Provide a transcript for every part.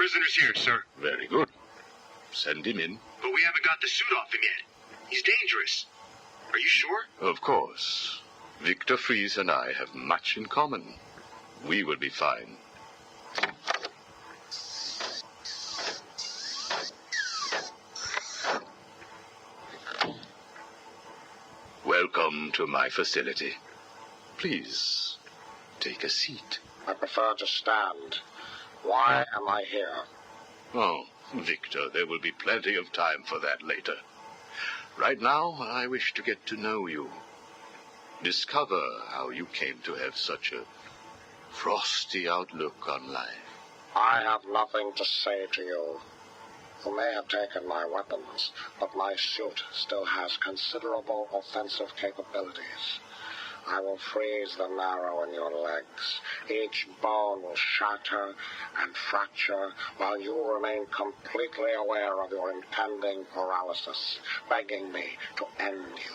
Prisoner's here, sir. Very good. Send him in. But we haven't got the suit off him yet. He's dangerous. Are you sure? Of course. Victor Fries and I have much in common. We will be fine. Welcome to my facility. Please, take a seat. I prefer to stand. Why am I here? Oh, Victor, there will be plenty of time for that later. Right now, I wish to get to know you. Discover how you came to have such a frosty outlook on life. I have nothing to say to you. You may have taken my weapons, but my suit still has considerable offensive capabilities. I will freeze the marrow in your legs. Each bone will shatter and fracture while you remain completely aware of your impending paralysis, begging me to end you.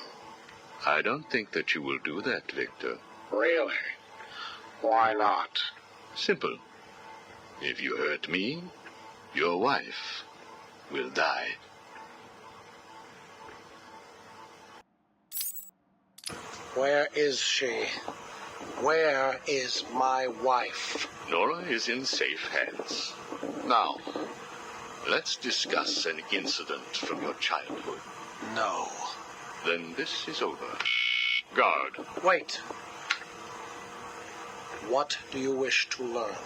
I don't think that you will do that, Victor. Really? Why not? Simple. If you hurt me, your wife will die. Where is she? Where is my wife? Nora is in safe hands. Now, let's discuss an incident from your childhood. No. Then this is over. Guard. Wait. What do you wish to learn?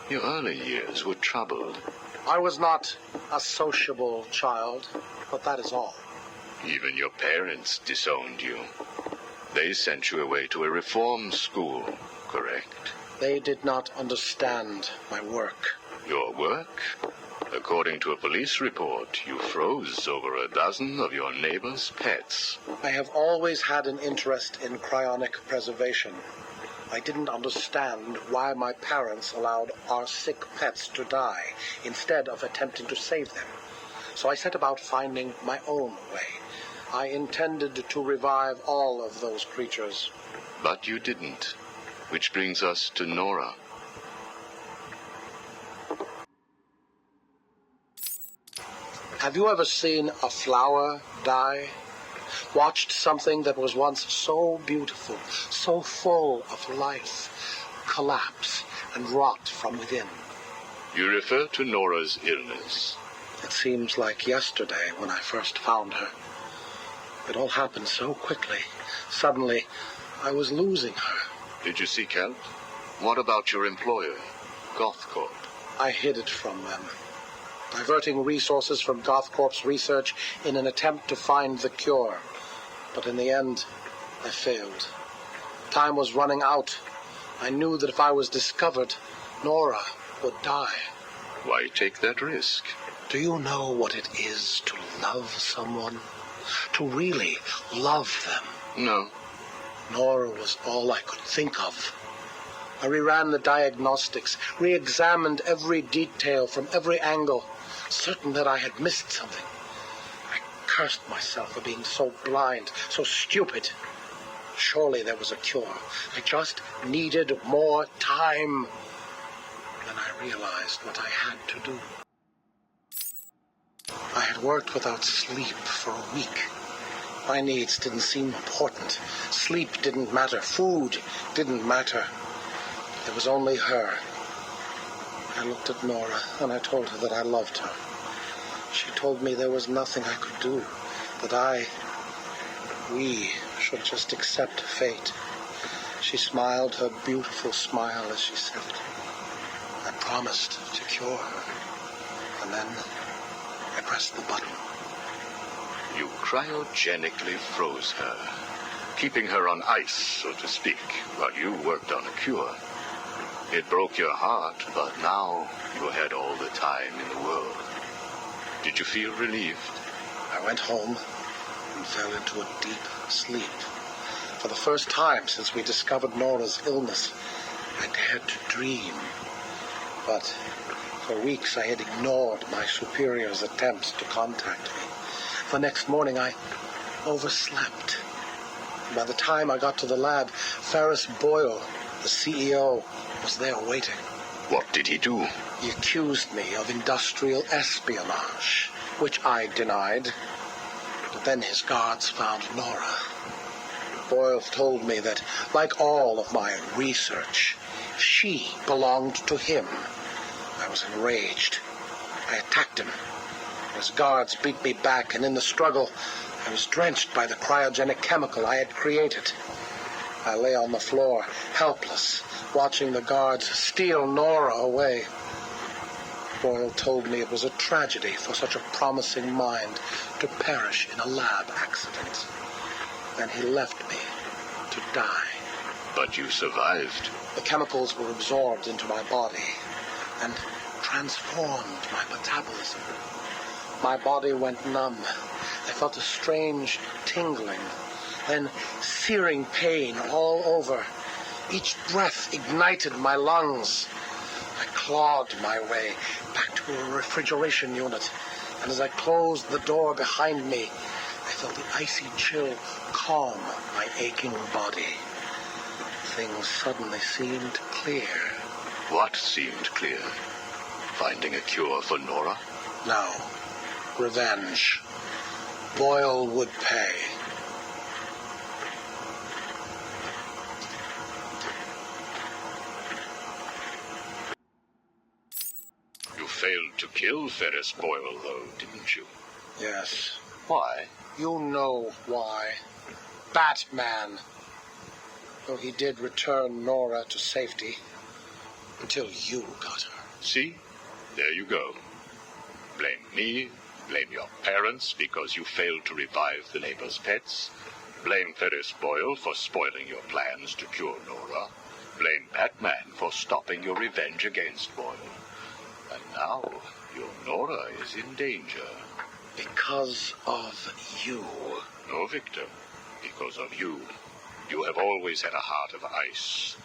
Your early years were troubled. I was not a sociable child, but that is all. Even your parents disowned you. They sent you away to a reform school, correct? They did not understand my work. Your work? According to a police report, you froze over a dozen of your neighbor's pets. I have always had an interest in cryonic preservation. I didn't understand why my parents allowed our sick pets to die instead of attempting to save them. So I set about finding my own way. I intended to revive all of those creatures. But you didn't. Which brings us to Nora. Have you ever seen a flower die? Watched something that was once so beautiful, so full of life, collapse and rot from within? You refer to Nora's illness. It seems like yesterday when I first found her. It all happened so quickly. Suddenly, I was losing her. Did you seek help? What about your employer, Gothcorp? I hid it from them, diverting resources from Gothcorp's research in an attempt to find the cure. But in the end, I failed. Time was running out. I knew that if I was discovered, Nora would die. Why take that risk? Do you know what it is to love someone? To really love them? No. Nora was all I could think of. I reran the diagnostics, re-examined every detail from every angle, certain that I had missed something. I cursed myself for being so blind, so stupid. Surely there was a cure. I just needed more time. Then I realized what I had to do. I had worked without sleep for a week. My needs didn't seem important. Sleep didn't matter. Food didn't matter. There was only her. I looked at Nora and I told her that I loved her. She told me there was nothing I could do, that we should just accept fate. She smiled her beautiful smile as she said it. I promised to cure her. And then I pressed the button. You cryogenically froze her, keeping her on ice, so to speak, while you worked on a cure. It broke your heart, but now you had all the time in the world. Did you feel relieved? I went home and fell into a deep sleep. For the first time since we discovered Nora's illness, I dared to dream. But for weeks I had ignored my superior's attempts to contact me. The next morning I overslept. By the time I got to the lab, Ferris Boyle, the CEO, was there waiting. What did he do? He accused me of industrial espionage, which I denied. But then his guards found Nora. Boyle told me that, like all of my research, she belonged to him. I was enraged. I attacked him. His guards beat me back, and in the struggle, I was drenched by the cryogenic chemical I had created. I lay on the floor, helpless, watching the guards steal Nora away. Boyle told me it was a tragedy for such a promising mind to perish in a lab accident. Then he left me to die. But you survived. The chemicals were absorbed into my body and transformed my metabolism. My body went numb. I felt a strange tingling, then searing pain all over. Each breath ignited my lungs. I clawed my way back to a refrigeration unit, and as I closed the door behind me, I felt the icy chill calm my aching body. Things suddenly seemed clear. What seemed clear? Finding a cure for Nora? No. Revenge. Boyle would pay. You failed to kill Ferris Boyle, though, didn't you? Yes. Why? You know why. Batman. Though he did return Nora to safety. Until you got her. See? There you go. Blame me. Blame your parents because you failed to revive the neighbor's pets. Blame Ferris Boyle for spoiling your plans to cure Nora. Blame Batman for stopping your revenge against Boyle. And now, your Nora is in danger. Because of you. No, Victor. Because of you. You have always had a heart of ice.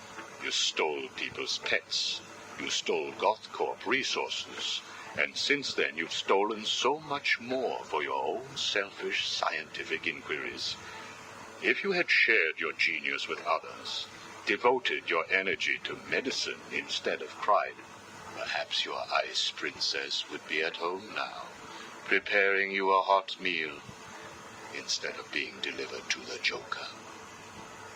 You stole people's pets. You stole GothCorp resources. And since then, you've stolen so much more for your own selfish scientific inquiries. If you had shared your genius with others, devoted your energy to medicine instead of crime, perhaps your ice princess would be at home now, preparing you a hot meal, instead of being delivered to the Joker.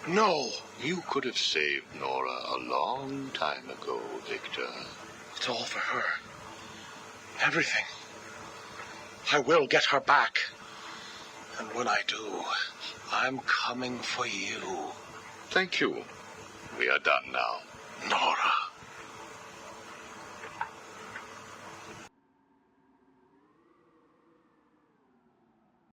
No. You could have saved Nora a long time ago, Victor. It's all for her. Everything. I will get her back. And when I do, I'm coming for you. Thank you. We are done now. Nora.